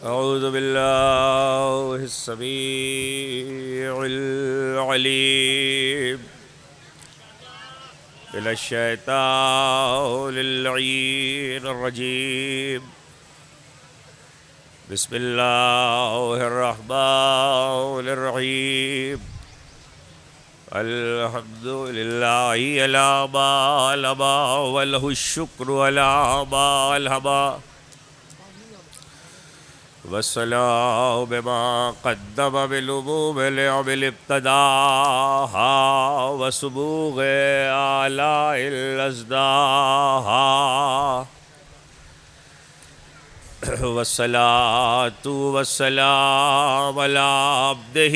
أعوذ بالله السميع العليم من الشيطان اللعين الرجيم. بسم الله الرحمن الرحيم. الحمد لله على ما لما وله الشكر على ما ألهما، والسلام بما قدم بالعموم لعمل ابتداها وسبوغ آلاء الأزداها، والصلاة والسلام على عبده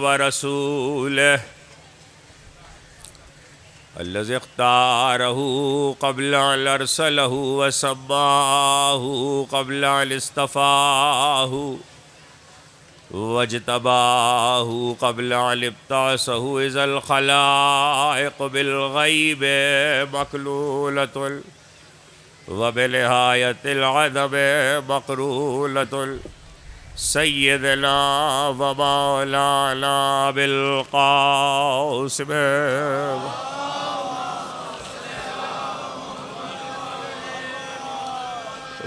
ورسوله الذي اختاره قبل أن أرسله وسماه قبل أن اصطفاه واجتباه قبل أن ابتعثه، إذا الخلائق بالغيب مكلولة وبنهاية العدم مقرولة، سيدنا ومولانا بالقاسم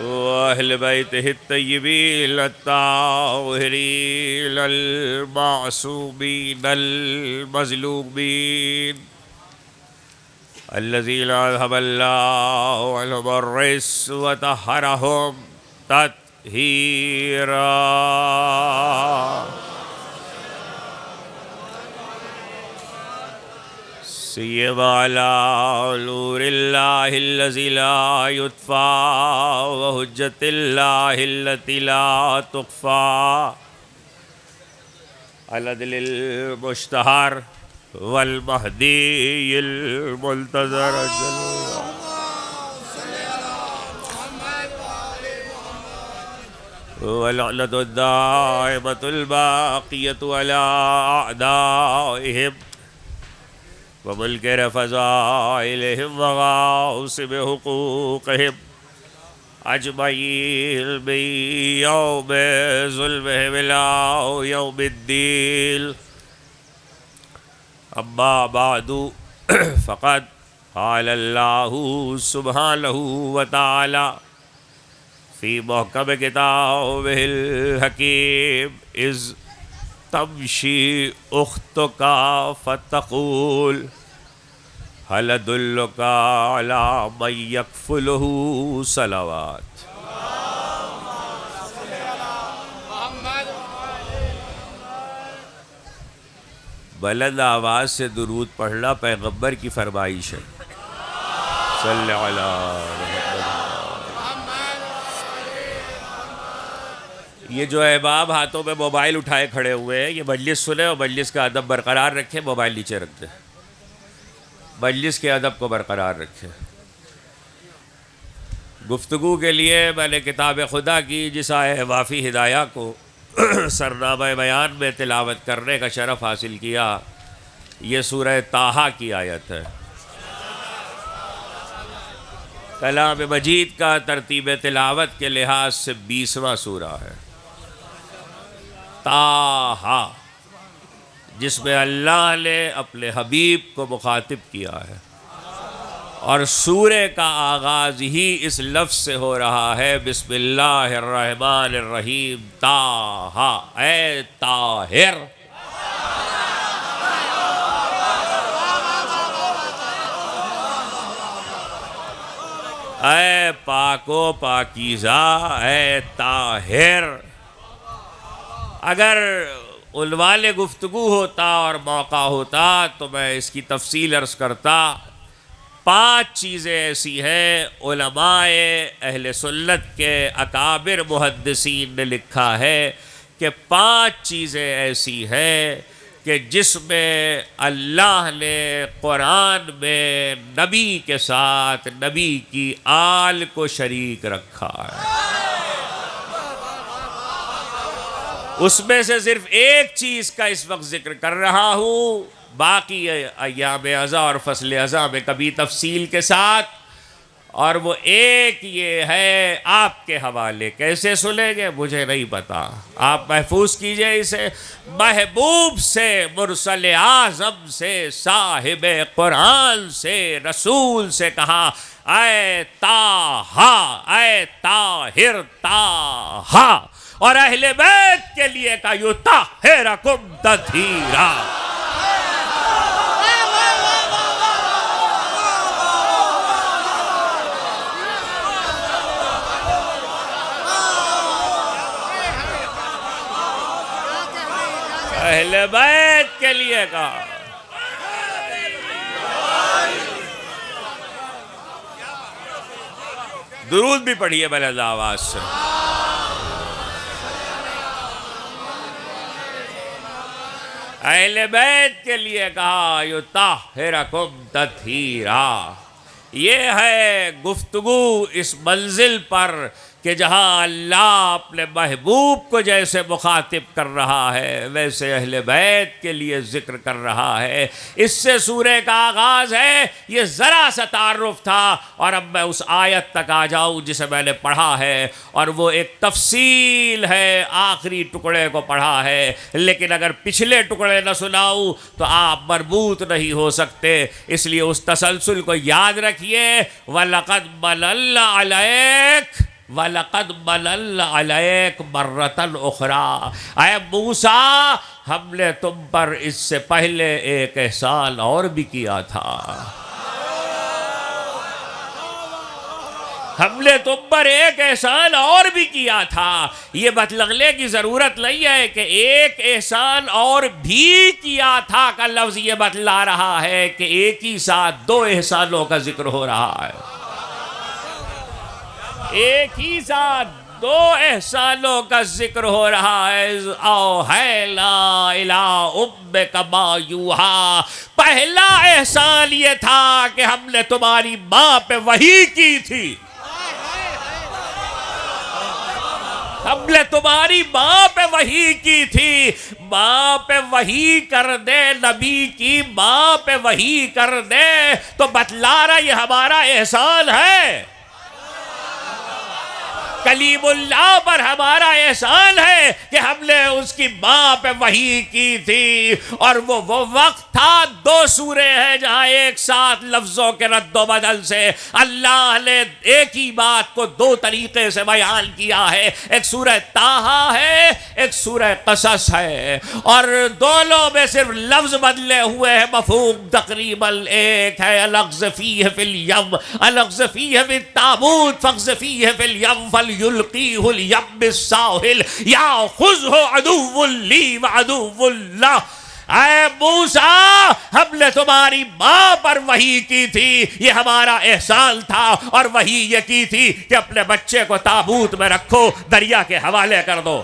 وأهل بيته الطيبين الطاهرين المعصومين المظلومين الذين أذهب الله عنهم الرجس وطهرهم تطهيرا. سيما على نور الله الذي لا يطفى وحجة الله التي لا تخفى، العدل المشتهر والمهدي المنتظر واللعنة الدائمة الباقية على أعدائهم وملك فضائلهم وغاصب حقوقهم أجمعين من يوم ظلمهم إلى يوم الدين. أما بعد، فقد قال الله سبحانه وتعالى في محكم كتابه الحكيم: إذ تمشي أختك فتقول هل أدلك على من يكفله صلوات. بلند آواز سے درود پڑھنا پیغمبر کی فرمائش ہے. صلی اللہ یہ جو احباب ہاتھوں میں موبائل اٹھائے کھڑے ہوئے ہیں، یہ مجلس سنیں اور مجلس کا ادب برقرار رکھیں. موبائل نیچے رکھ دیں، مجلس کے ادب کو برقرار رکھیں. گفتگو کے لیے میں نے کتاب خدا کی جس آیہ وافی ہدایہ کو سرنامہ بیان میں تلاوت کرنے کا شرف حاصل کیا. یہ سورہ طٰہٰ کی آیت ہے. کلام مجید کا ترتیب تلاوت کے لحاظ سے 20واں سورہ ہے. طٰہٰ، جس میں اللہ نے اپنے حبیب کو مخاطب کیا ہے، اور سورہ کا آغاز ہی اس لفظ سے ہو رہا ہے: بسم اللہ الرحمن الرحیم. طٰہٰ، اے طاہر. اے پاک و پاکیزہ، اے طاہر. اگر عنوان گفتگو ہوتا اور موقع ہوتا تو میں اس کی تفصیل عرض کرتا. 5 چیزیں ایسی ہیں، علماء اہل سنت کے اکابر محدثین نے لکھا ہے کہ 5 چیزیں ایسی ہیں کہ جس میں اللہ نے قرآن میں نبی کے ساتھ نبی کی آل کو شریک رکھا ہے. اس میں سے صرف ایک چیز کا اس وقت ذکر کر رہا ہوں، باقی ایام ازا اور فصل ازا میں کبھی تفصیل کے ساتھ اور وہ ایک یہ ہے آپ کے حوالے. کیسے سنیں گے مجھے نہیں پتا، آپ محفوظ کیجئے اسے. محبوب سے، مرسل اعظم سے، صاحب قرآن سے، رسول سے کہا اے طٰہٰ، اے طاہر طٰہٰ. اور اہل بیت کے لیے کہا یطہرکم تطہیرا. اہل بیت کے لیے کہا. درود بھی پڑھیے بلند آواز سے. اہل بیت کے لیے کہا یطہرکم تطہیرا. یہ ہے گفتگو اس منزل پر کہ جہاں اللہ اپنے محبوب کو جیسے مخاطب کر رہا ہے ویسے اہل بیت کے لیے ذکر کر رہا ہے. اس سے سورہ کا آغاز ہے. یہ ذرا سا تعارف تھا اور اب میں اس آیت تک آ جاؤں جسے میں نے پڑھا ہے، اور وہ ایک تفصیل ہے. آخری ٹکڑے کو پڑھا ہے، لیکن اگر پچھلے ٹکڑے نہ سناؤں تو آپ مربوط نہیں ہو سکتے. اس لیے اس تسلسل کو یاد رکھیے. وَلَقَدْ مَنَنَّا عَلَيْكَ وَلَقَدْ مَنَنَّا عَلَيْكَ مَرَّةً أُخْرَىٰ. اے موسیٰ، ہم نے تم پر اس سے پہلے ایک احسان اور بھی کیا تھا. ہم نے تم پر ایک احسان اور بھی کیا تھا. یہ بتلغنے کی ضرورت نہیں ہے کہ ایک احسان اور بھی کیا تھا کا لفظ یہ بتلا رہا ہے کہ ایک ہی ساتھ دو احسانوں کا ذکر ہو رہا ہے. ایک ہی ساتھ دو احسانوں کا ذکر ہو رہا ہے. اوحینا الی امک ما یوحیٰ. پہلا احسان یہ تھا کہ ہم نے تمہاری ماں پہ وحی کی تھی. ہم نے تمہاری ماں پہ وحی کی تھی. ماں پہ وحی کر دے، نبی کی ماں پہ وحی کر دے تو بتلا رہا یہ ہمارا احسان ہے. کلیم اللہ پر ہمارا احسان ہے کہ ہم نے اس کی ماں پہ وحی کی تھی. اور وہ وقت تھا. دو سورے ہیں جہاں ایک ساتھ لفظوں کے رد و بدل سے اللہ نے ایک ہی بات کو دو طریقے سے بیان کیا ہے. ایک سورہ طٰہٰ ہے، ایک سورہ قصص ہے، اور دونوں میں صرف لفظ بدلے ہوئے ہیں، مفہوم تقریباً ایک ہے. الاقذفیہ فی الیم، الاقذفیہ فی التابوت فاقذفیہ فی الیم فلیلقیہ الیم بالساحل یاخذہ عدو لی وعدو اللہ. اے موسیٰ، ہم نے تمہاری ماں پر وحی کی تھی، یہ ہمارا احسان تھا. اور وحی یہ کی تھی کہ اپنے بچے کو تابوت میں رکھو، دریا کے حوالے کر دو،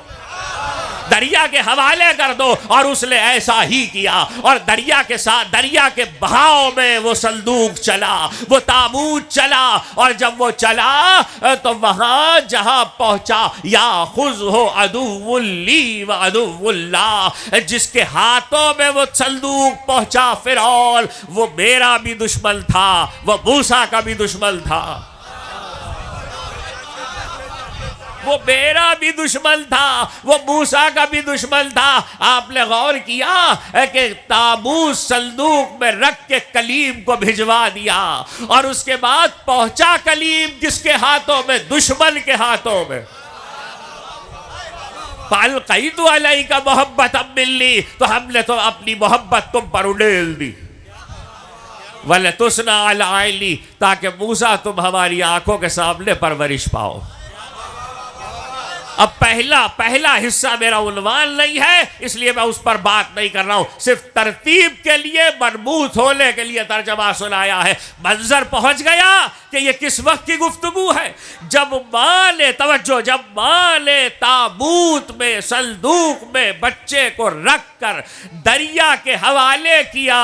دریا کے حوالے کر دو. اور اس نے ایسا ہی کیا. اور دریا کے ساتھ، دریا کے بہاؤ میں وہ صندوق چلا، وہ تابوت چلا. اور جب وہ چلا تو وہاں جہاں پہنچا یاخذہ عدو لی وعدو اللہ، جس کے ہاتھوں میں وہ صندوق پہنچا فرعون، وہ میرا بھی دشمن تھا، وہ موسیٰ کا بھی دشمن تھا. وہ میرا بھی دشمن تھا، وہ موسیٰ کا بھی دشمن تھا. آپ نے غور کیا کہ تابوت صندوق میں رکھ کے کلیم کو بھجوا دیا، اور اس کے بعد پہنچا کلیم کس کے ہاتھوں میں؟ دشمن کے ہاتھوں میں. فَأَلْقَيْتُ عَلَيْكَ مُحَبَّةً مِّنِّي، تو ہم نے تو اپنی محبت تم پر اڈیل دی. وَلَتُصْنَعَ عَلَىٰ عَيْنِي، تاکہ موسیٰ تم ہماری آنکھوں کے سامنے پرورش پاؤ. اب پہلا حصہ میرا عنوان نہیں ہے، اس لیے میں اس پر بات نہیں کر رہا ہوں. صرف ترتیب کے لیے، مربوط ہونے کے لیے ترجمہ سنایا ہے. منظر پہنچ گیا کہ یہ کس وقت کی گفتگو ہے. جب ماں نے، توجہ، جب ماں نے تابوت میں، صندوق میں بچے کو رکھ کر دریا کے حوالے کیا،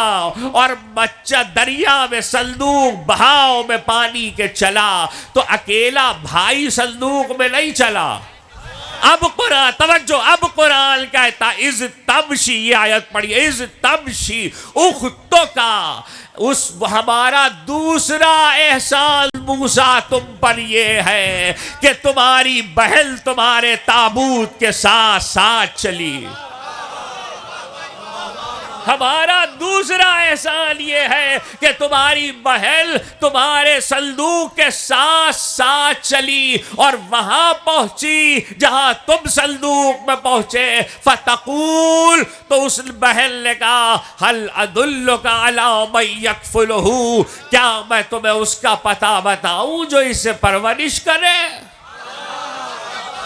اور بچہ دریا میں، صندوق بہاؤ میں پانی کے چلا، تو اکیلا بھائی صندوق میں نہیں چلا، اب قرآن توجہ، اب قرآن کہتا از تمشی، یہ آیت پڑھیے، از تمشی اختو کا، اس ہمارا دوسرا احسان موسیٰ تم پر یہ ہے کہ تمہاری بہن تمہارے تابوت کے ساتھ ساتھ چلی۔ ہمارا دوسرا احسان یہ ہے کہ تمہاری بہن تمہارے صندوق کے ساتھ ساتھ چلی اور وہاں پہنچی جہاں تم صندوق میں پہنچے۔ فتقول، تو اس بہن نے کہا هل ادلک علی من یکفلہ، کیا میں تمہیں اس کا پتہ بتاؤں جو اسے پرورش کرے؟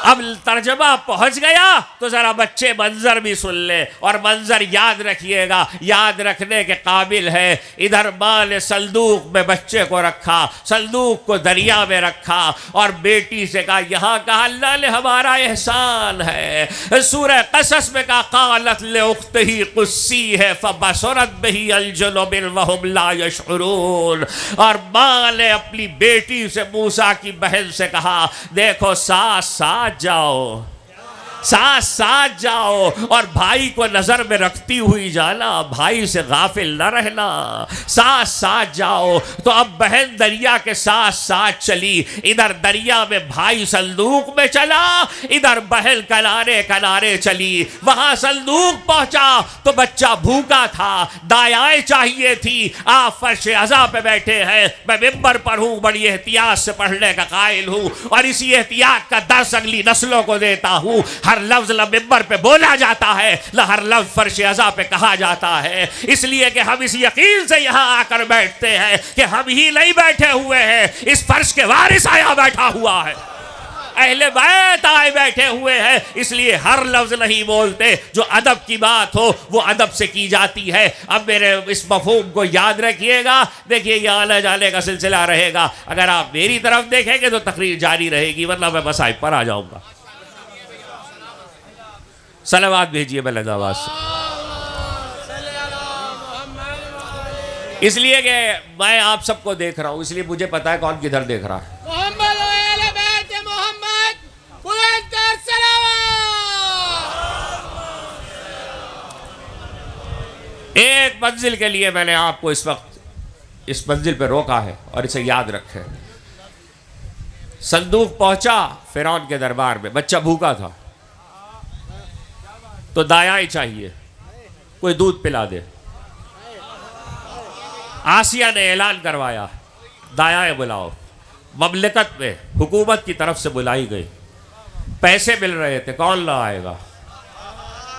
اب ترجمہ پہنچ گیا تو ذرا بچے منظر بھی سن لے اور منظر یاد رکھیے گا، یاد رکھنے کے قابل ہے۔ ادھر ماں نے صندوق میں بچے کو رکھا، صندوق کو دریا میں رکھا اور بیٹی سے کہا یہاں کہا اللہ نے ہمارا احسان ہے۔ سورہ قصص میں کہا قالت لأختہ قصیہ فبصرت بہ عن جنب وہم لا یشعرون، اور ماں نے اپنی بیٹی سے موسیٰ کی بہن سے کہا دیکھو ساتھ ساتھ جاؤ، ساتھ ساتھ جاؤ اور بھائی کو نظر میں رکھتی ہوئی جانا، بھائی سے غافل نہ رہنا، ساتھ ساتھ جاؤ۔ تو اب بہن دریا کے ساتھ ساتھ چلی، ادھر دریا میں بھائی صندوق میں چلا، ادھر بہن کنارے کنارے چلی۔ وہاں صندوق پہنچا تو بچہ بھوکا تھا، دایائیں چاہیے تھی، آپ فرش عزا پہ بیٹھے ہیں، میں ممبر پر ہوں، بڑی احتیاط سے پڑھنے کا قائل ہوں اور اسی احتیاط کا درس اگلی نسلوں کو دیتا ہوں۔ ہر لفظ ممبر پہ بولا جاتا ہے، نہ ہر لفظ فرش عزا پہ کہا جاتا ہے، اس لیے کہ ہم اس یقین سے یہاں آ کر بیٹھتے ہیں کہ ہم ہی نہیں بیٹھے ہوئے ہیں، اس فرش کے وارث آیا بیٹھا ہوا ہے، اہل بیت آئے بیٹھے ہوئے ہیں، اس لیے ہر لفظ نہیں بولتے، جو ادب کی بات ہو وہ ادب سے کی جاتی ہے۔ اب میرے اس مفہوم کو یاد رکھیے گا، دیکھیے یہ آنے جانے کا سلسلہ رہے گا، اگر آپ میری طرف دیکھیں گے تو تقریر جاری رہے گی ورنہ میں مصائب پر آ جاؤں گا۔ صلوات بھیجیے بلند آواز سے، اس لیے کہ میں آپ سب کو دیکھ رہا ہوں، اس لیے مجھے پتا ہے کون کدھر دیکھ رہا ہے۔ محمد و اہل بیت محمد بلند تر صلوات۔ ایک منزل کے لیے میں نے آپ کو اس وقت اس منزل پہ روکا ہے اور اسے یاد رکھے۔ صندوق پہنچا فرعون کے دربار میں، بچہ بھوکا تھا تو دایائیں چاہیے، کوئی دودھ پلا دے۔ آسیہ نے اعلان کروایا دایائیں بلاؤ، مملکت میں حکومت کی طرف سے بلائی گئی، پیسے مل رہے تھے، کون نہ آئے گا،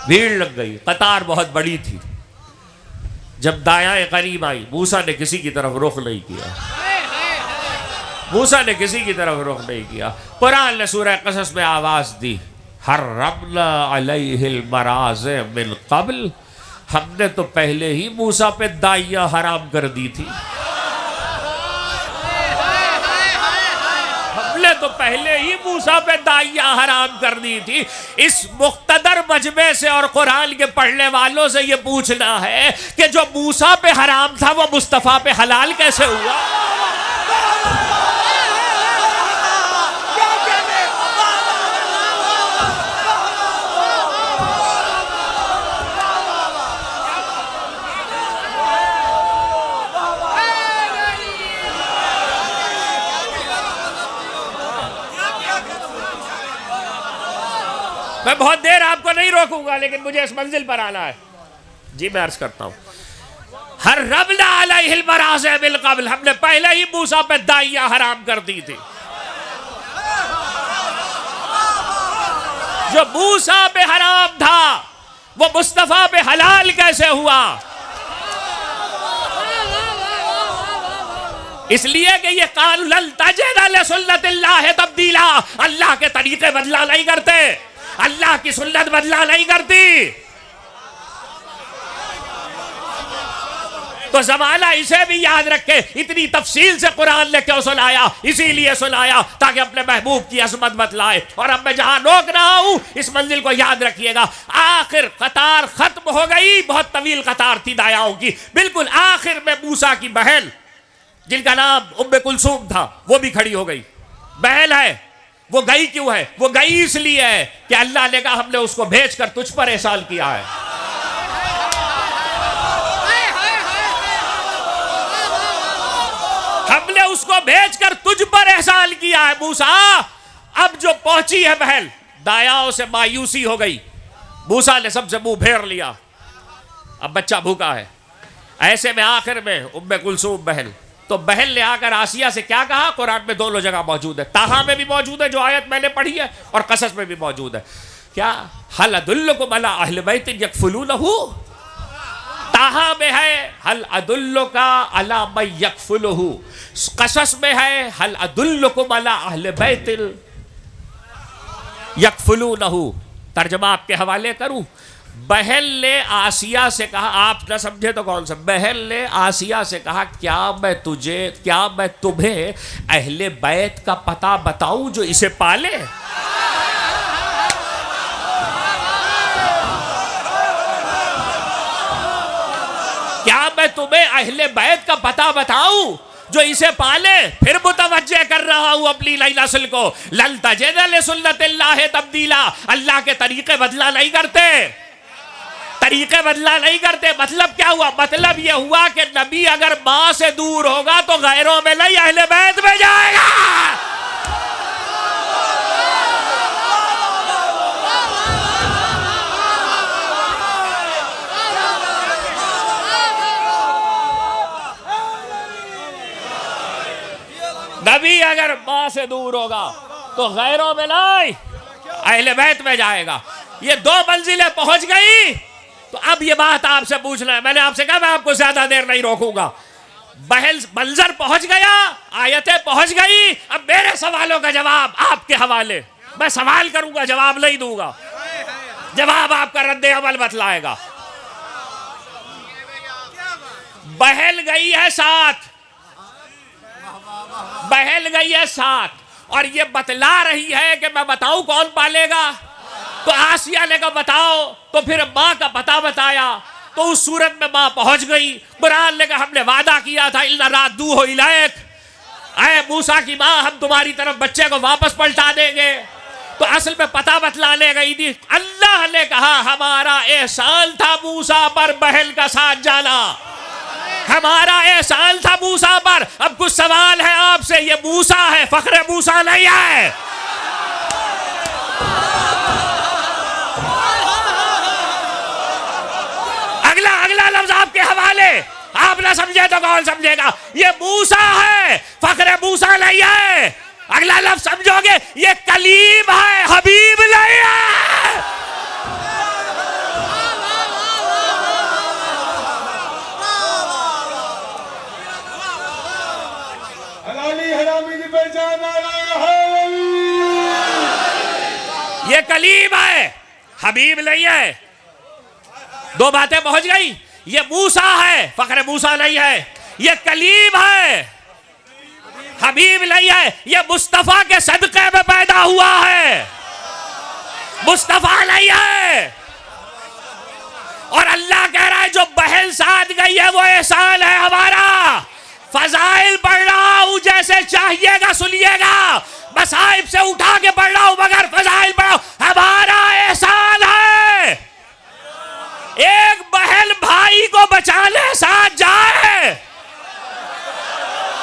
بھیڑ لگ گئی، قطار بہت بڑی تھی۔ جب دایائیں قریب آئی موسیٰ نے کسی کی طرف رخ نہیں کیا، موسیٰ نے کسی کی طرف رخ نہیں کیا۔ قرآن نے سورہ قصص میں آواز دی حرمنا علیہ المراضع من قبل، ہم نے تو پہلے ہی موسیٰ پہ دائیاں حرام کر دی تھی، ہم نے تو پہلے ہی موسیٰ پہ دائیاں حرام کر دی تھی۔ اس مقتدر مجمع سے اور قرآن کے پڑھنے والوں سے یہ پوچھنا ہے کہ جو موسیٰ پہ حرام تھا وہ مصطفیٰ پہ حلال کیسے ہوا؟ میں بہت دیر آپ کو نہیں روکوں گا لیکن مجھے اس منزل پر آنا ہے۔ جی میں عرض کرتا ہوں حرمنا علیہ المراضع من قبل، ہم نے پہلے ہی موسیٰ پہ دائیاں حرام کر دی تھی۔ جو موسیٰ پہ حرام تھا وہ مصطفیٰ پہ حلال کیسے ہوا؟ اس لیے کہ یہ قال لن تجد لسنت اللہ تبدیلا، اللہ کے طریقے بدلا نہیں کرتے، اللہ کی سنت بدلا نہیں کرتی۔ تو زمانہ اسے بھی یاد رکھے، اتنی تفصیل سے قرآن نے کیوں سنایا؟ اسی لیے سنایا تاکہ اپنے محبوب کی عظمت بتلائے۔ اور اب میں جہاں روک رہا ہوں اس منزل کو یاد رکھیے گا، آخر قطار ختم ہو گئی، بہت طویل قطار تھی دایاؤں کی، بالکل آخر میں موسیٰ کی بہن جن کا نام ام کلثوم تھا وہ بھی کھڑی ہو گئی، بہن ہے وہ گئی کیوں ہے؟ وہ گئی اس لیے ہے کہ اللہ نے کہا ہم نے اس کو بھیج کر تجھ پر احسان کیا ہے. ہم نے اس کو بھیج کر تجھ پر احسان کیا ہے موسیٰ. اب جو پہنچی ہے بہن، دایاؤں سے مایوسی ہو گئی. موسیٰ نے سب سے منہ پھیر لیا، اب بچہ بھوکا ہے. ایسے میں آخر میں ام کلثوم بہن، تو بہن نے آ کر آسیہ سے کیا کہا؟ قرآن میں دونوں جگہ موجود ہے، طٰہٰ میں بھی موجود ہے جو آیت میں نے پڑھی ہے، اور قصص میں بھی موجود ہے. کیا هل ادلکم علی اہل بیت یکفلونہ؟ طٰہٰ میں ہے هل ادلک علی من یکفلہ، قصص میں ہے هل ادلکم علی اہل بیت یکفلونہ. ترجمہ آپ کے حوالے کروں. بہن نے آسیہ سے کہا، آپ نہ سمجھے تو کون سا، بہن نے آسیہ سے کہا کیا میں تمہیں اہل بیت کا پتہ بتاؤں جو اسے پالے؟ کیا میں تمہیں اہل بیت کا پتہ بتاؤں جو اسے پالے؟ پھر متوجہ کر رہا ہوں اپنی نسل کو، لن تجد لسنت اللہ تبدیلا. اللہ کے طریقے بدلا نہیں کرتے، طریقے بدلا نہیں کرتے. مطلب کیا ہوا؟ مطلب یہ ہوا کہ نبی اگر ماں سے دور ہوگا تو غیروں میں نہیں، اہل بیت میں جائے گا. نبی اگر ماں سے دور ہوگا تو غیروں میں نہیں، اہل بیت میں جائے گا. یہ دو منزلیں پہنچ گئی. تو اب یہ بات آپ سے پوچھنا ہے، میں نے آپ سے کہا میں آپ کو زیادہ دیر نہیں روکوں گا. منظر پہنچ گیا، آیتیں پہنچ گئی. اب میرے سوالوں کا جواب آپ کے حوالے. میں سوال کروں گا، جواب نہیں دوں گا، جواب آپ کا رد عمل بتلائے گا. بہن گئی ہے ساتھ، بہن گئی ہے ساتھ، اور یہ بتلا رہی ہے کہ میں بتاؤں کون پالے گا. تو آسیہ نے کہا بتاؤ، تو پھر ماں کا پتہ بتایا. تو اس صورت میں ماں پہنچ گئی. قرآن نے کہا ہم نے وعدہ کیا تھا اِنَّ رَادُّوهُ إِلَيْكَ، اے موسیٰ کی ماں ہم تمہاری طرف بچے کو واپس پلٹا دیں گے. تو اصل میں پتہ بتلانے گئی تھی. اللہ نے کہا ہمارا احسان تھا موسیٰ پر بہن کا ساتھ جانا، ہمارا احسان تھا موسیٰ پر. اب کچھ سوال ہے آپ سے، یہ موسیٰ ہے، فخر موسیٰ نہیں ہے. اگلا لفظ آپ کے حوالے، آپ نہ سمجھے تو کون سمجھے گا. یہ موسیٰ ہے، فخر موسیٰ نہیں ہے. اگلا لفظ سمجھو گے، یہ کلیم ہے، حبیب نہیں ہے. یہ کلیم ہے، حبیب نہیں ہے. دو باتیں پہنچ گئی. یہ موسیٰ ہے، فخر موسیٰ نہیں ہے. یہ کلیم ہے، حبیب نہیں ہے. یہ مصطفیٰ کے صدقے میں پیدا ہوا ہے، مصطفیٰ نہیں ہے. اور اللہ کہہ رہا ہے جو بہن ساتھ گئی ہے وہ احسان ہے ہمارا. فضائل پڑھ رہا ہوں، جیسے چاہیے گا سنیے گا. مصائب سے اٹھا کے پڑھ رہا ہوں مگر فضائل پڑھ رہا ہوں. ہمارا احسان ہے ایک بہن بھائی کو بچانے ساتھ جائے،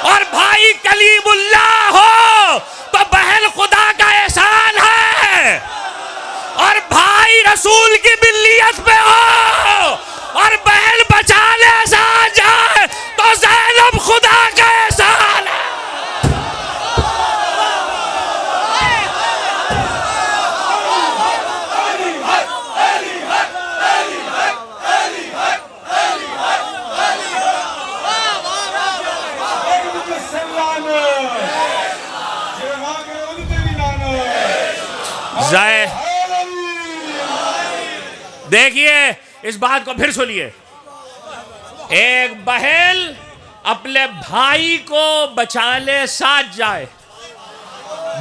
اور بھائی کلیم اللہ ہو تو بہن خدا کا احسان ہے. اور بھائی رسول کی ملیت میں ہو اور بہن بچانے ساتھ جائے تو زینب خدا کا احسان ہے. دیکھیے اس بات کو پھر سنیے. ایک بہن اپنے بھائی کو بچانے ساتھ جائے،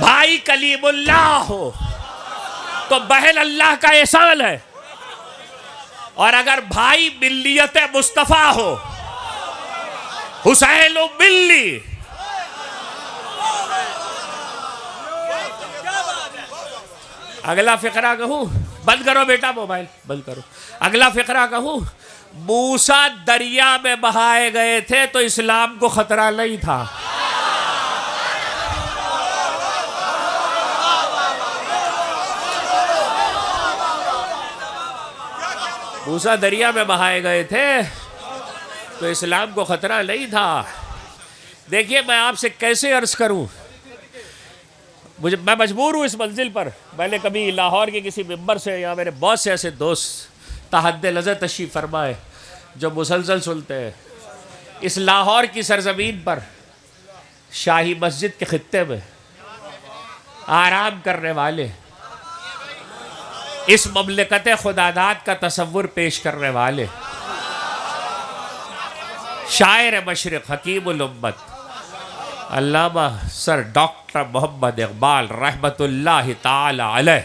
بھائی کلیم اللہ ہو تو بہن اللہ کا احسان ہے. اور اگر بھائی ملیت مصطفیٰ ہو، حسین ملی، اگلا فقرہ کہوں؟ بند کرو بیٹا موبائل بند کرو. اگلا فقرہ کہوں؟ موسیٰ دریا میں بہائے گئے تھے تو اسلام کو خطرہ نہیں تھا. موسیٰ دریا میں بہائے گئے تھے تو اسلام کو خطرہ نہیں تھا. دیکھیے میں آپ سے کیسے عرض کروں، میں مجبور ہوں اس منزل پر. میں نے کبھی لاہور کے کسی ممبر سے یا میرے بہت سے ایسے دوست تحت نظر تشریف فرمائے جو مسلسل سنتے ہیں، اس لاہور کی سرزمین پر شاہی مسجد کے خطے میں آرام کرنے والے، اس مملکت خداداد کا تصور پیش کرنے والے شاعر مشرق حکیم الامت علامہ سر ڈاکٹر محمد اقبال رحمت اللہ تعالی علیہ،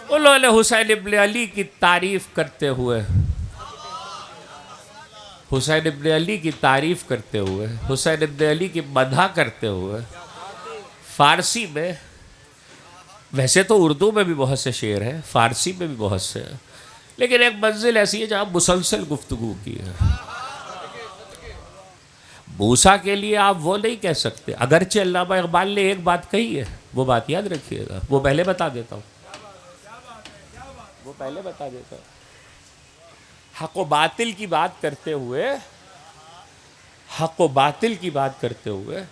انہوں نے حسین ابن علی کی تعریف کرتے ہوئے حسین ابن علی کی تعریف کرتے ہوئے حسین ابن علی کی مدح کرتے ہوئے فارسی میں، ویسے تو اردو میں بھی بہت سے شعر ہیں، فارسی میں بھی بہت سے ہیں، لیکن ایک منزل ایسی ہے جہاں مسلسل گفتگو کی ہے. موسیٰ کے لیے آپ وہ نہیں کہہ سکتے، اگرچہ علامہ اقبال نے ایک بات کہی ہے، وہ بات یاد رکھیے گا، وہ پہلے بتا دیتا ہوں. حق و باطل کی بات کرتے ہوئے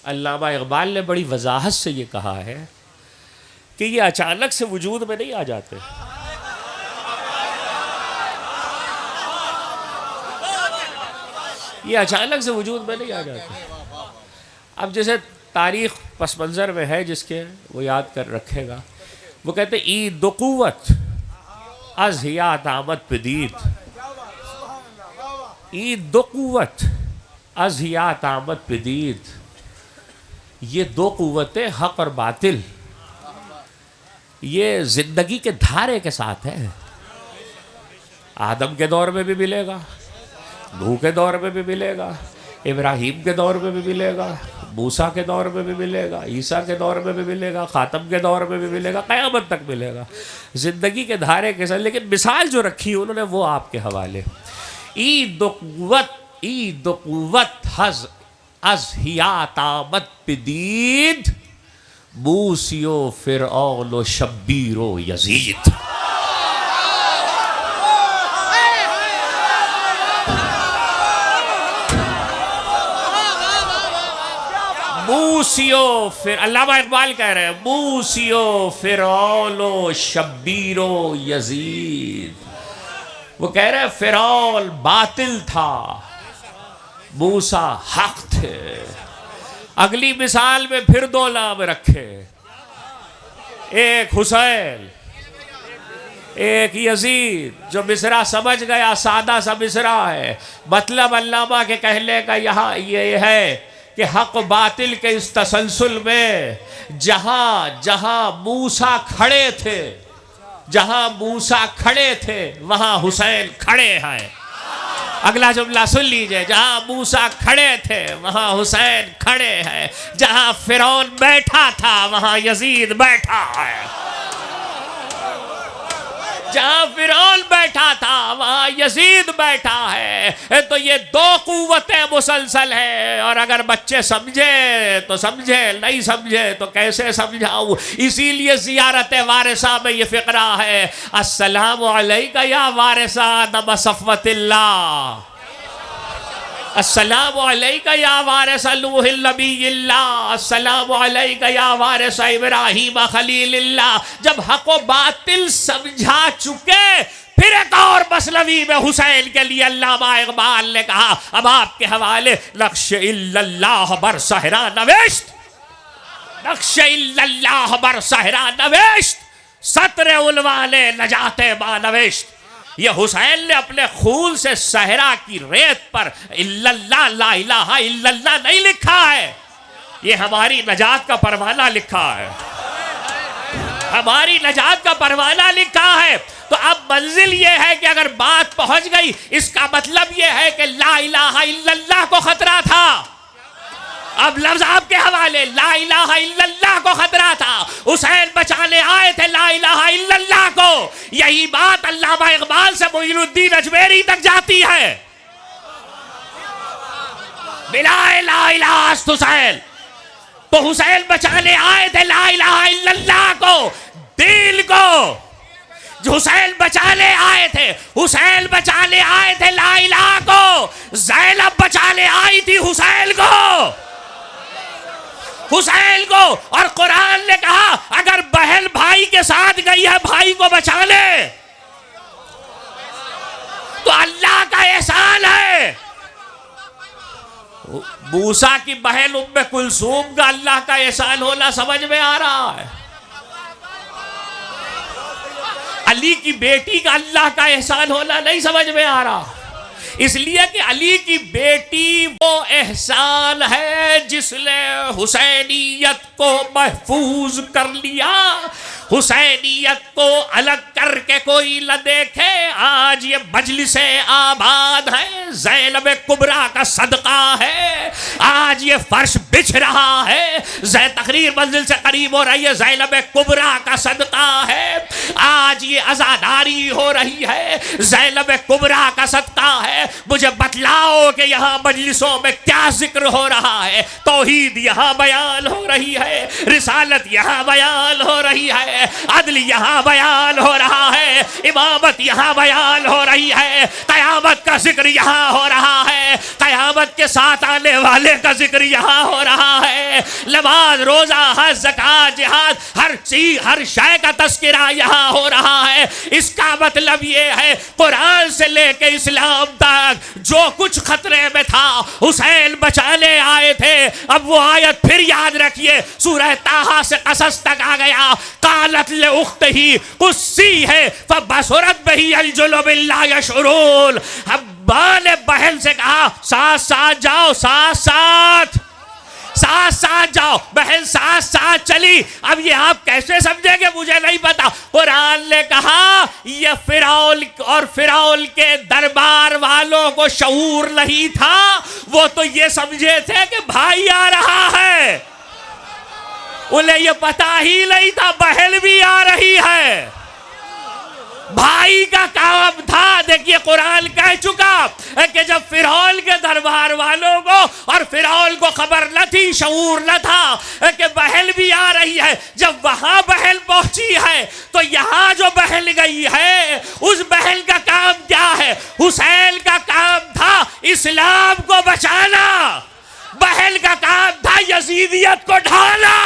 علامہ اقبال نے بڑی وضاحت سے یہ کہا ہے کہ یہ اچانک سے وجود میں نہیں آ جاتے. یہ اچانک سے وجود میں نہیں آ جاتے. اب جیسے تاریخ پس منظر میں ہے جس کے وہ یاد کر رکھے گا، وہ کہتے ہیں عید دو قوت از حیات آمد پدید، عید دو قوت از حیات آمد پدید. یہ دو قوتیں حق اور باطل، یہ زندگی کے دھارے کے ساتھ ہے. آدم کے دور میں بھی ملے گا، نوح کے دور میں بھی ملے گا، ابراہیم کے دور میں بھی ملے گا، موسیٰ کے دور میں بھی ملے گا، عیسیٰ کے دور میں بھی ملے گا، خاتم کے دور میں بھی ملے گا، قیامت تک ملے گا. زندگی کے دھارے کے ساتھ. لیکن مثال جو رکھی انہوں نے وہ آپ کے حوالے. عید دو قوت از حیات آمد پدید، موسی و فرعون و شبیر و یزید. علامہ اقبال کہہ رہے ہیں موسی و فرعون و شبیر و یزید. وہ کہہ رہے ہیں فرعون باطل تھا، موسیٰ حق تھے. اگلی مثال میں پھر دو نام رکھے، ایک حسین ایک یزید. جو مصرع سمجھ گیا سادہ سا مصرع ہے، مطلب علامہ کے کہنے کا یہاں یہ ہے کہ حق و باطل کے اس تسلسل میں جہاں موسیٰ کھڑے تھے وہاں حسین کھڑے ہیں. اگلا جملہ سن لیجئے، جہاں موسیٰ کھڑے تھے وہاں حسین کھڑے ہیں، جہاں فرعون بیٹھا تھا وہاں یزید بیٹھا ہے، جہاں فرعون بیٹھا تھا وہاں یزید بیٹھا ہے. تو یہ دو قوتیں مسلسل ہیں، اور اگر بچے سمجھے تو سمجھے، نہیں سمجھے تو کیسے سمجھاؤں. اسی لیے زیارت وارثہ میں یہ فقرہ ہے، السلام علیکہ یا وارثہ آدم صفوت اللہ، السلام علیکہ یا وارث نوح النبی اللہ، السلام علیکہ یا وارث ابراہیم خلیل اللہ. جب حق و باطل سمجھا چکے پھر ایک اور مثنوی میں حسین کے لیے علامہ اقبال نے کہا، اب آپ کے حوالے نقش اللہ بر صحرا نوشت، نقش اللہ بر صحرا نوشت، سطر عنوان نجات ما نوشت. یہ حسین نے اپنے خون سے صحرا کی ریت پر اللہ لا الہ الا اللہ نہیں لکھا ہے، یہ ہماری نجات کا پروانہ لکھا ہے، ہماری نجات کا پروانہ لکھا ہے. تو اب منزل یہ ہے کہ اگر بات پہنچ گئی اس کا مطلب یہ ہے کہ لا الہ الا اللہ کو خطرہ تھا. اب لفظ آپ کے حوالے، لا الہ الا اللہ کو خطرہ تھا، حسین بچانے آئے تھے لا الہ الا اللہ کو. یہی بات علامہ اقبال سے معین الدین اجمیری تک جاتی ہے. بلا لا الہ است حسین، تو حسین بچانے آئے تھے لا الہ الا اللہ کو، دل کو. جو حسین بچانے آئے تھے، حسین بچانے آئے تھے لا الہ کو. زینب بچانے آئی تھی حسین کو، حسین کو. اور قرآن نے کہا اگر بہن بھائی کے ساتھ گئی ہے بھائی کو بچا لے تو اللہ کا احسان ہے. موسیٰ کی بہن ام کلثوم کا اللہ کا احسان ہونا سمجھ میں آ رہا ہے. علی کی بیٹی کا اللہ کا احسان ہونا نہیں سمجھ میں آ رہا، اس لیے کہ علی کی بیٹی وہ احسان ہے جس نے حسینیت کو محفوظ کر لیا. حسینیت کو الگ کر کے کوئی نہ دیکھے. آج یہ مجلس آباد ہے، زینب کبریٰ کا صدقہ ہے. آج یہ فرش بچھ رہا ہے، تقریر منزل سے قریب ہو رہی ہے، زینب کبریٰ کا صدقہ ہے. آج یہ عزاداری ہو رہی ہے، زینب کبریٰ کا صدقہ ہے. مجھے بتلاؤ کہ یہاں مجلسوں میں کیا ذکر ہو رہا ہے؟ توحید یہاں بیان ہو رہی ہے، رسالت یہاں بیان ہو رہی ہے، عدل یہاں بیان ہو رہا ہے، امامت یہاں بیان ہو رہی ہے، قیامت کا ذکر یہاں ہو رہا ہے، قیامت کے ساتھ آنے والے کا ذکر یہاں ہو رہا ہے. نماز، روزہ، حج، زکوٰۃ، جہاد، ہر چیز، ہر شے کا تذکرہ یہاں ہو رہا ہے. اس کا مطلب یہ ہے قرآن سے لے کے اسلام تک جو کچھ خطرے میں تھا حسین بچانے آئے تھے. اب وہ آیت پھر یاد رکھیے، سورہ طٰہٰ سے قصص تک آ گیا. قالت لأختہ قصی ہے فبصرت بہ الجنب لا یشعرون. اب ماں نے بہن سے کہا ساتھ ساتھ جاؤ، ساتھ ساتھ جاؤ. بہن ساتھ ساتھ چلی. اب یہ آپ کیسے سمجھیں گے مجھے نہیں پتا. قرآن نے کہا یہ فرعون اور فرعون کے دربار والوں کو شعور نہیں تھا، وہ تو یہ سمجھے تھے کہ بھائی آ رہا ہے. انہیں یہ پتا ہی نہیں تھا بہن بھی آ رہی ہے. بھائی کا کام تھا. دیکھیے قرآن کہہ چکا کہ جب فرعون کے دربار والوں کو اور فرعون کو خبر نہ تھی، شعور نہ تھا کہ بہن بھی آ رہی ہے، جب وہاں بہن پہنچی ہے تو یہاں جو بہن گئی ہے اس بہن کا کام کیا ہے؟ حسین کا کام تھا اسلام کو بچانا، بہن کا کام تھا یزیدیت کو ڈھانا.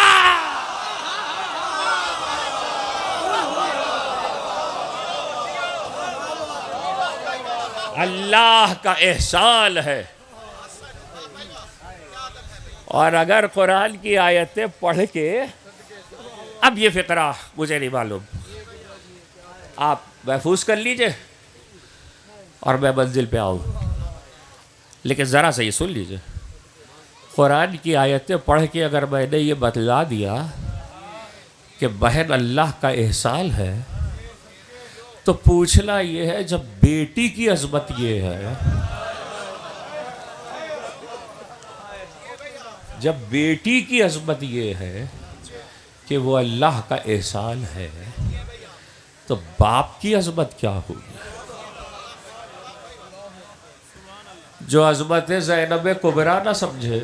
اللہ کا احسان ہے. اور اگر قرآن کی آیتیں پڑھ کے، اب یہ فقرہ مجھے نہیں معلوم، آپ محفوظ کر لیجئے اور میں منزل پہ آؤں، لیکن ذرا سے یہ سن لیجئے. قرآن کی آیتیں پڑھ کے اگر میں نے یہ بتلا دیا کہ بہن اللہ کا احسان ہے، تو پوچھنا یہ ہے جب بیٹی کی عظمت یہ ہے، جب بیٹی کی عظمت یہ ہے کہ وہ اللہ کا احسان ہے، تو باپ کی عظمت کیا ہوگی؟ جو عظمت زینب کبریٰ نہ سمجھے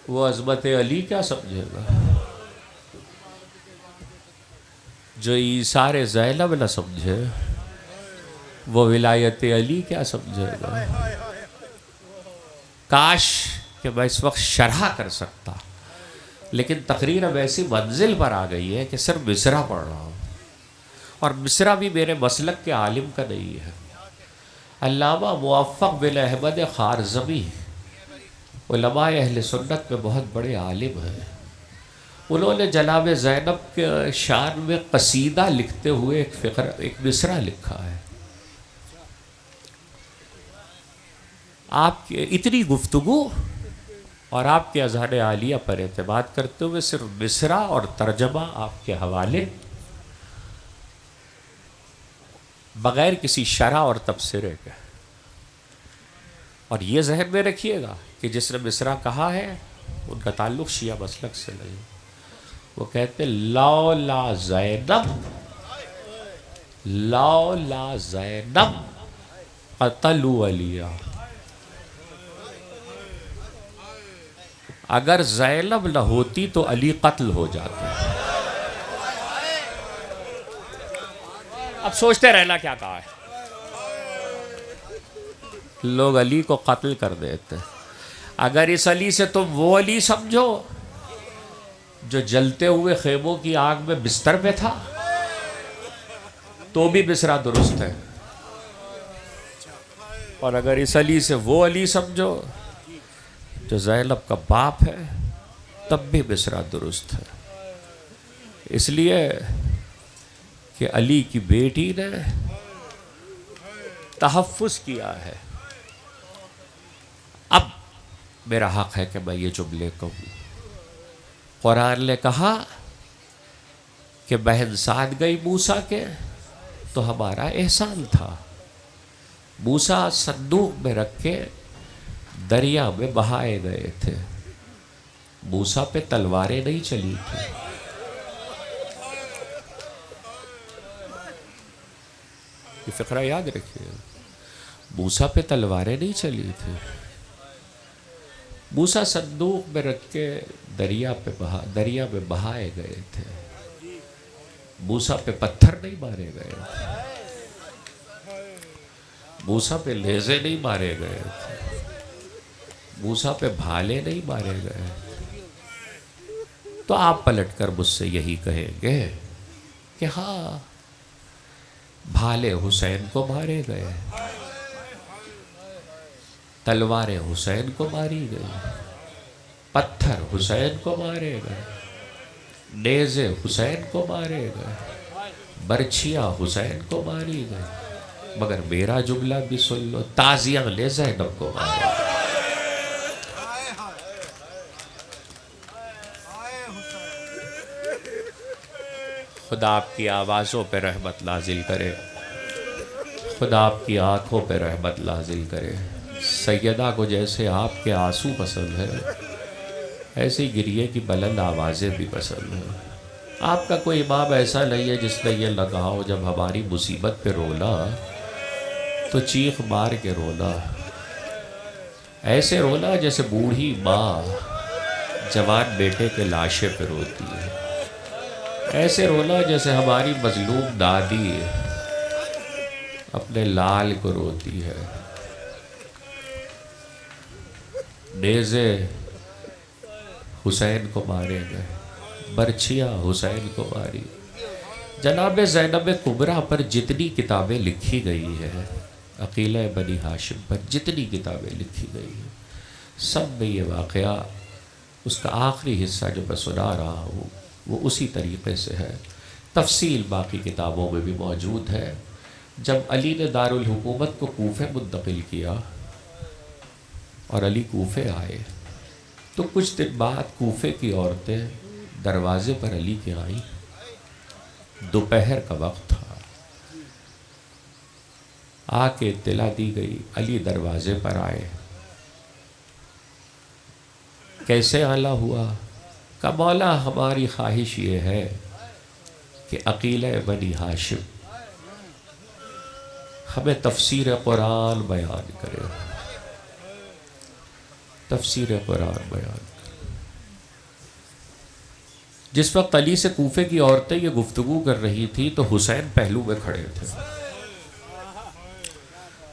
وہ عظمت علی کیا سمجھے گا؟ جو ایثار زینب نہ سمجھے وہ ولایت علی کیا سمجھے گا؟ کاش کہ میں اس وقت شرح کر سکتا، لیکن تقریر اب ایسی منزل پر آ گئی ہے کہ صرف مصرع پڑھ رہا ہوں، اور مصرع بھی میرے مسلک کے عالم کا نہیں ہے. علامہ موفق بن احمد خارزمی علماء اہل سنت میں بہت بڑے عالم ہیں. انہوں نے جناب زینب کے شان میں قصیدہ لکھتے ہوئے ایک مصرع لکھا ہے. آپ کے اتنی گفتگو اور آپ کے اذہان عالیہ پر اعتماد کرتے ہوئے صرف مصرع اور ترجمہ آپ کے حوالے بغیر کسی شرح اور تبصرے کے. اور یہ ذہن میں رکھیے گا کہ جس نے مصرع کہا ہے ان کا تعلق شیعہ مسلک سے نہیں. وہ کہتے لولا زینب لولا زینب قتلوا علیہ. اگر زینب نہ ہوتی تو علی قتل ہو جاتے. اب سوچتے رہنا کیا کہا ہے. لوگ علی کو قتل کر دیتے. اگر اس علی سے تم وہ علی سمجھو جو جلتے ہوئے خیموں کی آگ میں بستر پہ تھا تو بھی مصرع درست ہے. اور اگر اس علی سے وہ علی سمجھو جو زینب کا باپ ہے تب بھی مصرع درست ہے. اس لیے کہ علی کی بیٹی نے تحفظ کیا ہے. اب میرا حق ہے کہ میں یہ جملے کہوں. قرآن نے کہا کہ بہن ساتھ گئی موسیٰ کے تو ہمارا احسان تھا. موسیٰ صندوق میں رکھ کے دریا میں بہائے گئے تھے. موسیٰ پہ تلواریں نہیں چلی تھی. یہ فقرہ یاد رکھیے. موسیٰ پہ تلواریں نہیں چلی تھی. موسیٰ صندوق میں رکھ کے دریا میں بہائے گئے تھے. موسیٰ پہ پتھر نہیں مارے گئے تھے. موسیٰ پہ لیزے نہیں مارے گئے تھے. موسیٰ پہ بھالے نہیں مارے گئے. تو آپ پلٹ کر مجھ سے یہی کہیں گے کہ ہاں بھالے حسین کو مارے گئے, تلواریں حسین کو ماری گئی, پتھر حسین کو مارے گئے, نیزے حسین کو مارے گئے, برچھیاں حسین کو ماری گئی. مگر میرا جملہ بھی سن لو, تازیاں نے زینب کو مارا. خدا آپ کی آوازوں پہ رحمت نازل کرے, خدا آپ کی آنکھوں پہ رحمت نازل کرے. سیدہ کو جیسے آپ کے آنسو پسند ہے ایسی گریے کی بلند آوازیں بھی پسند ہیں. آپ کا کوئی امام ایسا نہیں ہے جس نے یہ نہ کہا ہو جب ہماری مصیبت پہ رونا تو چیخ مار کے رونا, ایسے رونا جیسے بوڑھی ماں جوان بیٹے کے لاشے پہ روتی ہے, ایسے رونا جیسے ہماری مظلوم دادی اپنے لال کو روتی ہے. نیزے حسین کو مارے گئے, برچھیاں حسین کو ماری. جناب زینب کبریٰ پر جتنی کتابیں لکھی گئی ہیں, عقیلہ بنی ہاشم پر جتنی کتابیں لکھی گئی ہیں, سب میں یہ واقعہ اس کا آخری حصہ جو میں سنا رہا ہوں وہ اسی طریقے سے ہے. تفصیل باقی کتابوں میں بھی موجود ہے. جب علی نے دارالحکومت کو کوفے منتقل کیا اور علی کوفے آئے تو کچھ دن بعد کوفے کی عورتیں دروازے پر علی کے آئیں. دوپہر کا وقت تھا. آ کے اطلاع دی گئی علی دروازے پر آئے. کیسے آنا ہوا؟ کہ مولا ہماری خواہش یہ ہے کہ عقیلہ بنی ہاشم ہمیں تفسیر قرآن بیان کرے, تفسیر قرآن بیان کرے. جس وقت علی سے کوفے کی عورتیں یہ گفتگو کر رہی تھی تو حسین پہلو میں کھڑے تھے.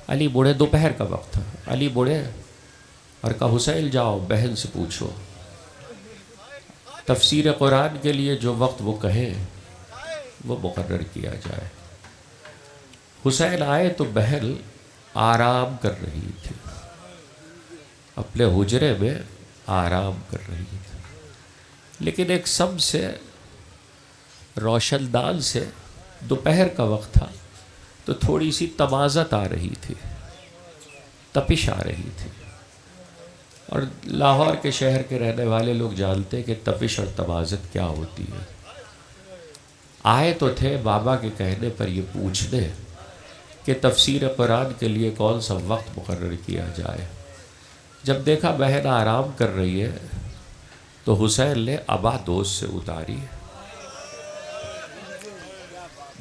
علی بوڑھے, دوپہر کا وقت تھا, علی بوڑھے اور کہا حسین جاؤ بہن سے پوچھو تفسیر قرآن کے لیے جو وقت وہ کہیں وہ مقرر کیا جائے. حسین آئے تو بہن آرام کر رہی تھی, اپنے حجرے میں آرام کر رہی تھی, لیکن ایک سم سے روشن دان سے دوپہر کا وقت تھا تو تھوڑی سی تمازت آ رہی تھی, تپش آ رہی تھی. اور لاہور کے شہر کے رہنے والے لوگ جانتے کہ تپش اور تمازت کیا ہوتی ہے. آئے تو تھے بابا کے کہنے پر یہ پوچھنے کہ تفسیر قرآن کے لیے کون سا وقت مقرر کیا جائے. جب دیکھا بہن آرام کر رہی ہے تو حسین نے ابا دوست سے اتاری،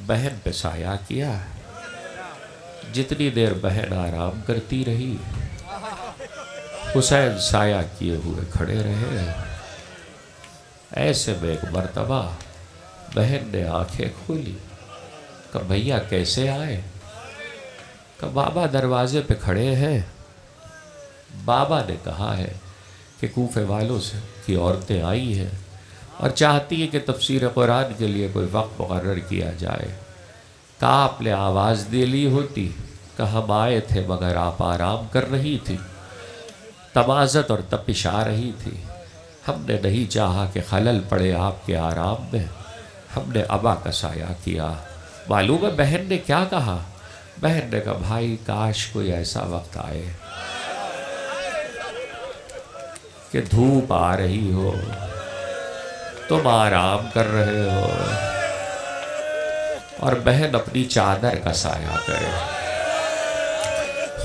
بہن پہ سایہ کیا، جتنی دیر بہن آرام کرتی رہی حسین سایہ کیے ہوئے کھڑے رہے۔ ایسے میں ایک مرتبہ بہن نے آنکھیں کھولی، کہا بھیا کیسے آئے؟ کہا بابا دروازے پہ کھڑے ہیں۔ بابا نے کہا ہے کہ کوفے والوں سے کی عورتیں آئی ہیں اور چاہتی ہیں کہ تفسیر قرآن کے لیے کوئی وقت مقرر کیا جائے۔ کہا آپ نے آواز دے لی ہوتی، کہا ہم آئے تھے مگر آپ آرام کر رہی تھی، تمازت اور تپش آ رہی تھی، ہم نے نہیں چاہا کہ خلل پڑے آپ کے آرام میں، ہم نے ابا کا سایہ کیا۔ معلوم ہے بہن نے کیا کہا؟ بہن نے کہا بھائی کاش کوئی ایسا وقت آئے کہ دھوپ آ رہی ہو، تم آرام کر رہے ہو اور بہن اپنی چادر کا سایہ کرے۔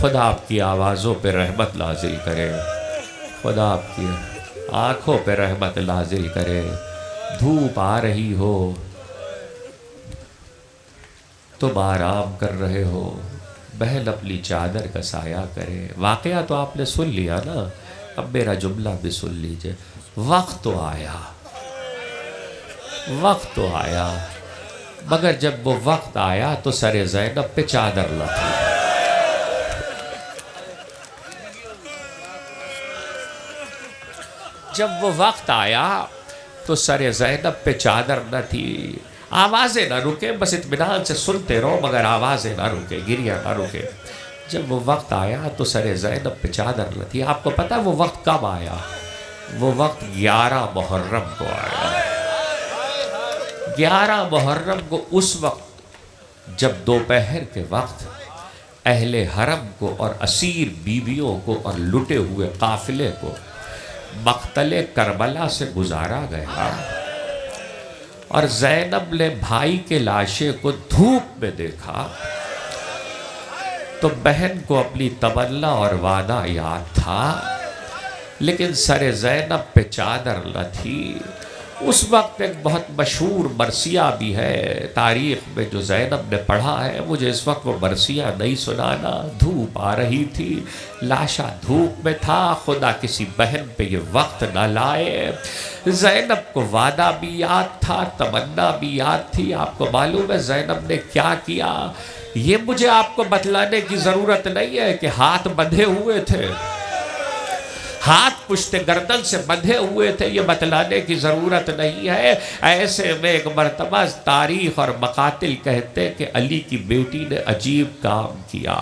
خدا آپ کی آوازوں پہ رحمت نازل کرے، خدا آپ کی آنکھوں پہ رحمت نازل کرے۔ دھوپ آ رہی ہو، تم آرام کر رہے ہو، بہن اپنی چادر کا سایہ کرے۔ واقعہ تو آپ نے سن لیا نا، اب میرا جملہ بھی سن لیجئے۔ وقت تو آیا، وقت تو آیا، مگر جب وہ وقت آیا تو سر زینب پہ چادر نہ تھی۔ جب وہ وقت آیا تو سر زینب پہ چادر نہ تھی۔ آوازیں نہ رکے، بس اطمینان سے سنتے رہو مگر آوازیں نہ رکے، گریہ نہ رکے۔ جب وہ وقت آیا تو سر زینب پہ چادر نہ تھی۔ آپ کو پتہ وہ وقت کب آیا؟ وہ وقت 11 محرم کو آیا۔ 11 محرم کو اس وقت جب دوپہر کے وقت اہل حرم کو اور اسیر بیویوں کو اور لٹے ہوئے قافلے کو مقتل کربلا سے گزارا گیا اور زینب نے بھائی کے لاشے کو دھوپ میں دیکھا تو بہن کو اپنی تمنا اور وعدہ یاد تھا، لیکن سر زینب پہ چادر نہ تھی۔ اس وقت ایک بہت مشہور مرثیہ بھی ہے تاریخ میں جو زینب نے پڑھا ہے، مجھے اس وقت وہ مرثیہ نہیں سنانا۔ دھوپ آ رہی تھی، لاشا دھوپ میں تھا، خدا کسی بہن پہ یہ وقت نہ لائے۔ زینب کو وعدہ بھی یاد تھا، تمنا بھی یاد تھی۔ آپ کو معلوم ہے زینب نے کیا کیا؟ یہ مجھے آپ کو بتلانے کی ضرورت نہیں ہے کہ ہاتھ بندھے ہوئے تھے، ہاتھ پشت گردن سے بندھے ہوئے تھے، یہ بتلانے کی ضرورت نہیں ہے۔ ایسے میں ایک مرتبہ تاریخ اور مقاتل کہتے کہ علی کی بیٹی نے عجیب کام کیا۔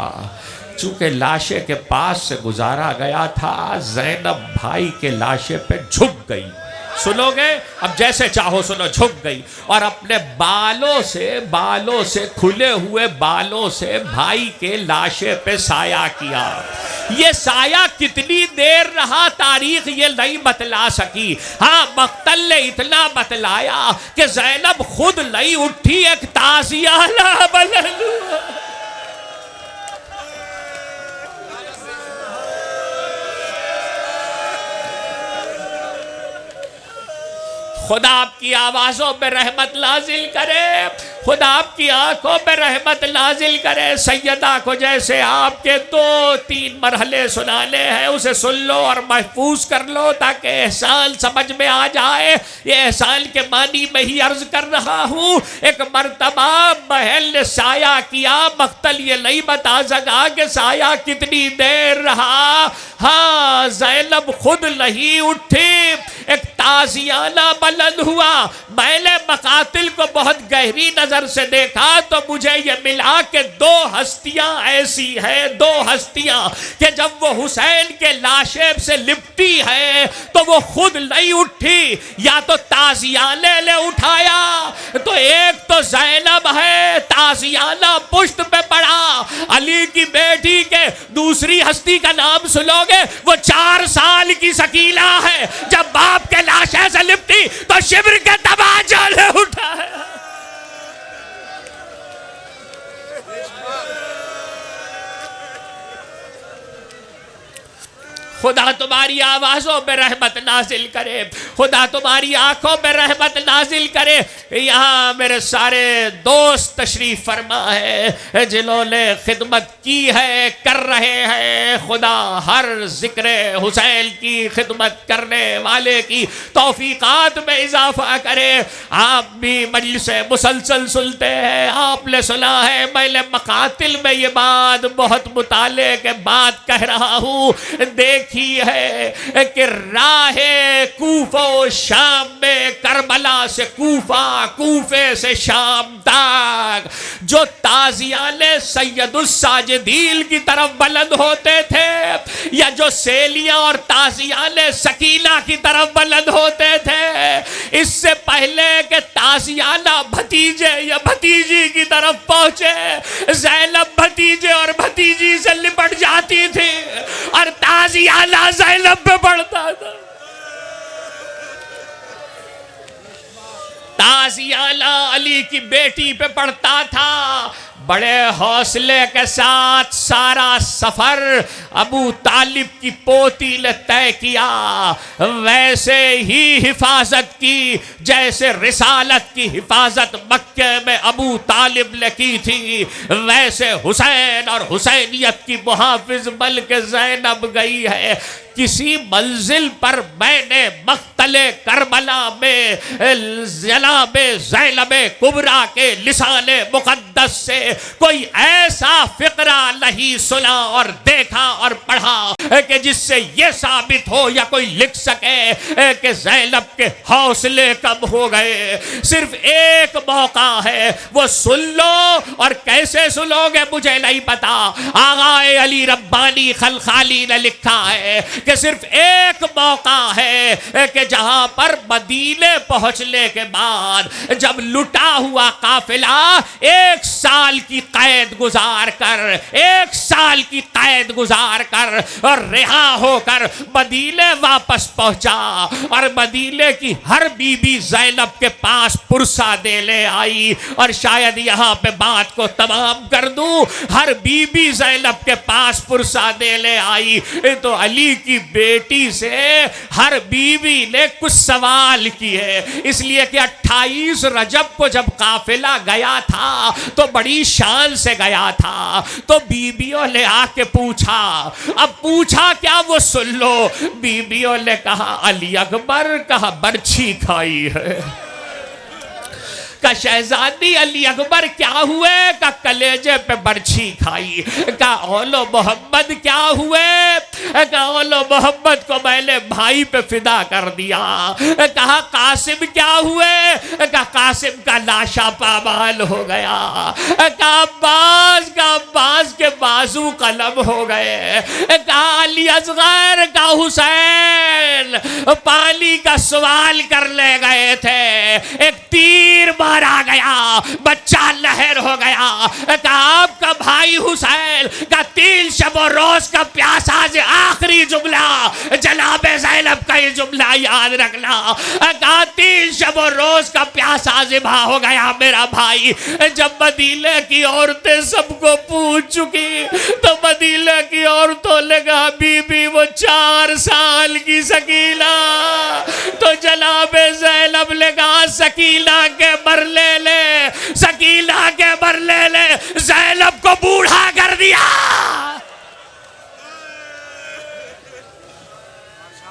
چونکہ لاشے کے پاس سے گزارا گیا تھا، زینب بھائی کے لاشے پہ جھک گئی۔ سنو گے؟ اب جیسے چاہو سنو۔ جھک گئی اور اپنے بالوں سے کھلے ہوئے بالوں سے بھائی کے لاشے پہ سایہ کیا۔ یہ سایہ کتنی دیر رہا تاریخ یہ نہیں بتلا سکی۔ ہاں مقتل نے اتنا بتلایا کہ زینب خود نہیں اٹھی، ایک تعزیہ نہ بلند ہوا۔ خدا آپ کی آوازوں پہ رحمت نازل کرے، خدا آپ کی آنکھوں پہ رحمت نازل کرے۔ سیدہ کو جیسے آپ کے 2-3 مرحلے سنانے ہیں اسے سن لو اور محفوظ کر لو تاکہ احسان سمجھ میں آ جائے۔ یہ احسان کے معنی میں ہی عرض کر رہا ہوں۔ ایک مرتبہ بہن نے سایہ کیا، مقتل یہ نہیں بتا سکا کہ سایہ کتنی دیر رہا۔ ہاں زینب خود نہیں اٹھی، ایک تازیانہ بلند ہوا۔ میں نے مقاتل کو بہت گہری نظر سے دیکھا تو مجھے یہ ملا کہ 2 ہستیاں ایسی ہیں، 2 ہستیاں کہ جب وہ حسین کے لاشے سے لپٹی ہے تو وہ خود نہیں اٹھی، یا تو تازیانے نے اٹھایا، تو ایک تو زینب ہے تازیانہ پشت پہ پڑا۔ علی کی بیٹی کے دوسری ہستی کا نام سنو گے، وہ 4 سال کی سکینہ ہے، جب باپ کے لاشے سے لپٹی تو شبر کے تماچے نے اٹھایا۔ خدا تمہاری آوازوں میں رحمت نازل کرے، خدا تمہاری آنکھوں میں رحمت نازل کرے۔ یہاں میرے سارے دوست تشریف فرما ہے جنہوں نے خدمت کی ہے، کر رہے ہیں، خدا ہر ذکر حسین کی خدمت کرنے والے کی توفیقات میں اضافہ کرے۔ آپ بھی مجلس مسلسل سنتے ہیں، آپ نے سنا ہے، میں نے مقاتل میں یہ بات بہت مطالعے کے بعد کہہ رہا ہوں، دیکھی ہے کہ راہ کوفہ و شام میں کربلا سے کوفہ، کوفے سے شام تک جو تازیان سید الساجدین کی طرف بلند ہوتے تھے، یا جو سیلیاں اور تازیان سکینہ کی طرف بلند ہوتے تھے، اس سے پہلے کہ تازیانہ بھتیجے یا بھتیجی کی طرف پہنچے، زینب بھتیجے اور بھتیجی سے لپٹ جاتی تھی اور تازیانہ زینب پہ پڑتا تھا، تازیانہ علی کی بیٹی پہ پڑتا تھا۔ بڑے حوصلے کے ساتھ سارا سفر ابو طالب کی پوتی نے طے کیا، ویسے ہی حفاظت کی جیسے رسالت کی حفاظت مکہ میں ابو طالب نے کی تھی، ویسے حسین اور حسینیت کی محافظ بلکہ زینب گئی ہے۔ کسی منزل پر میں نے مقتل کربلا میں جناب زینب کبریٰ کے لسان مقدس سے کوئی ایسا فقرہ نہیں سنا اور دیکھا اور پڑھا کہ جس سے یہ ثابت ہو یا کوئی لکھ سکے کہ زینب کے حوصلے کم ہو گئے۔ صرف ایک موقع ہے، وہ سن لو، اور کیسے سنو گے مجھے نہیں پتا۔ آغا علی ربانی خلخالی نے لکھا ہے کہ صرف ایک موقع ہے کہ جہاں پر مدینے پہنچنے کے بعد جب لٹا ہوا قافلہ 1 سال کی قید گزار کر، 1 سال کی قید گزار کر اور رہا ہو کر مدینے واپس پہنچا، اور مدینے کی ہر بی بی زینب کے پاس پرسہ دے لے آئی۔ اور شاید یہاں پہ بات کو تمام کر دوں، ہر بی بی زینب کے پاس پرسہ دے لے آئی تو علی کی بیٹی سے ہر بیوی نے کچھ سوال کیے، اس لیے کہ 28 رجب کو جب قافلہ گیا تھا تو بڑی شان سے گیا تھا، تو بیویوں نے آ کے پوچھا۔ اب پوچھا کیا وہ سن لو، بیویوں نے کہا علی اکبر، کہا برچھی کھائی ہے، کہ شہزادی علی اکبر کیا ہوئے، کہ کلیجے پہ برچھی کھائی، کہ اولو محمد کیا ہوئے، کہ اولو محمد کو میں نے بھائی پہ فدا کر دیا، کہا قاسم کیا ہوئے، کہ قاسم کا لاشا پامال ہو گیا، کہا عباس کے بازو قلم ہو گئے، کہا علی اصغر، کا حسین پانی کا سوال کرنے گئے تھے، ایک تیر مارا گیا، بچہ لہر ہو گیا، کہا آپ کا بھائی حسین کا 3 شب و روز کا پیاسا سے آخری جملہ جناب زینب کا یہ جملہ یاد رکھنا، کہا 3 شب و روز کا پیاسا ذبح ہو گیا میرا بھائی۔ جب مدینے کی عورتیں سب کو پوچھ چکی تو مدینے کی عورتوں نے کہا بی بی وہ 4 سال کی سکینہ، تو جناب زینب نے کہا سکینہ کے برلے لے، سکینہ کے برلے لے، زینب کو بوڑھا کر دیا۔